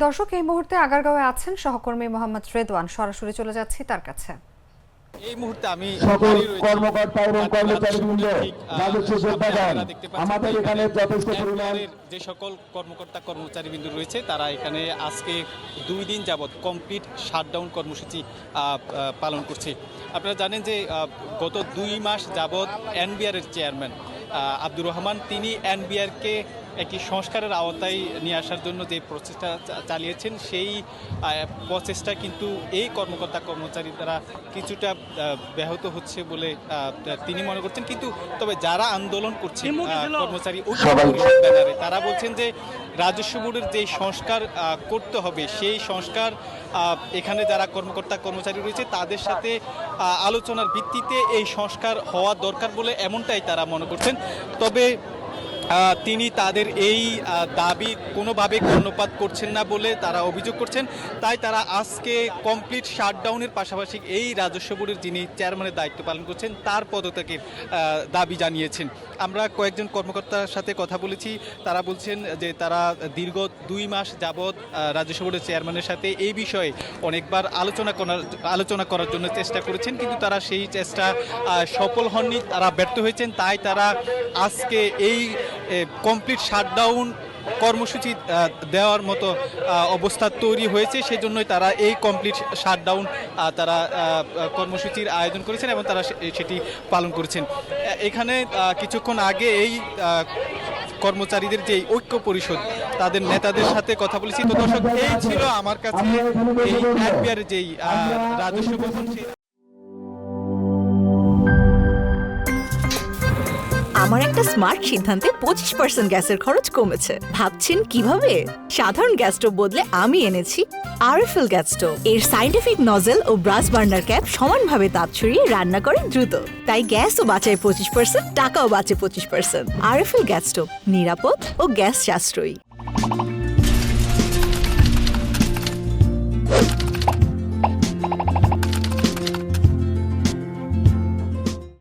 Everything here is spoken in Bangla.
দর্শক এই মুহূর্তে আগারগাঁওয়ে আছেন সহকর্মী মোহাম্মদ রেদওয়ান, সরাসরি চলে যাচ্ছি তার কাছে। এই মুহূর্তে আমি সকল কর্মকর্তা এবং কর্মচারীবৃন্দ রাজস্ব যোদ্ধাগণ আমাদের এখানে যথেষ্ট পরিমাণ যে সকল কর্মকর্তা কর্মচারীবৃন্দ রয়েছে তারা এখানে আজকে 2 দিন যাবৎ কমপ্লিট শাটডাউন কর্মসূচি পালন করছে। আপনারা জানেন যে গত 2 মাস যাবৎ এনবিআর এর চেয়ারম্যান আব্দুর রহমান তিনি এনবিআরকে একটি সংস্কারের আওতায় নিয়ে আসার জন্য যে প্রচেষ্টা চালিয়েছেন সেই প্রচেষ্টা কিন্তু এই কর্মকর্তা কর্মচারী দ্বারা কিছুটা ব্যাহত হচ্ছে বলে তিনি মনে করছেন। কিন্তু তবে যারা আন্দোলন করছেন কর্মচারী ব্যানারে তারা বলছেন যে রাজস্ব বোর্ডের যে সংস্কার করতে হবে সেই সংস্কার এখানে যারা কর্মকর্তা কর্মচারী রয়েছে তাদের সাথে আলোচনার ভিত্তিতে এই সংস্কার হওয়া দরকার বলে এমনটাই তারা মনে করছেন। তবে তিনি তাদের এই দাবি কোনোভাবে কর্ণপাত করছেন না বলে তারা অভিযোগ করছেন। তাই তারা আজকে কমপ্লিট শাটডাউনের পাশাপাশি এই রাজস্ব বোর্ডের যিনি চেয়ারম্যানের দায়িত্ব পালন করছেন তার পদত্যাগের দাবি জানিয়েছেন। আমরা কয়েকজন কর্মকর্তার সাথে কথা বলেছি, তারা বলছেন যে তারা দীর্ঘ 2 মাস যাবৎ রাজস্ব বোর্ডের চেয়ারম্যানের সাথে এই বিষয়ে অনেকবার আলোচনা করার জন্য চেষ্টা করেছেন, কিন্তু তারা সেই চেষ্টা সফল হননি, তারা ব্যর্থ হয়েছেন। তাই তারা আজকে এই কমপ্লিট শাটডাউন কর্মসূচি দেওয়ার মতো অবস্থা তৈরি হয়েছে, সেজন্যই তারা এই কমপ্লিট শাটডাউন তারা কর্মসূচির আয়োজন করেছেন এবং তারা সেটি পালন করেছেন। এখানে কিছুক্ষণ আগে এই কর্মচারীদের যে ঐক্য পরিষদ তাদের নেতাদের সাথে কথা বলেছি। তো দর্শক, এই ছিল আমার কাছে এই এনবিআর যেই রাজস্ব ভবন। আমার একটা স্মার্ট সিদ্ধান্তে 25% গ্যাসের খরচ কমেছে। ভাবছেন কিভাবে? সাধারণ গ্যাস স্টোভ বদলে আমি এনেছি আরএফএল গ্যাস স্টোভ। এর সাইন্টিফিক নজল ও ব্রাস বার্নার ক্যাপ সমানভাবে তাপ ছড়িয়ে রান্না করে দ্রুত, তাই গ্যাসও বাঁচায় 25%, টাকাও বাঁচে 25%। আরএফএল গ্যাস স্টোভ নিরাপদ ও গ্যাস সাশ্রয়ী।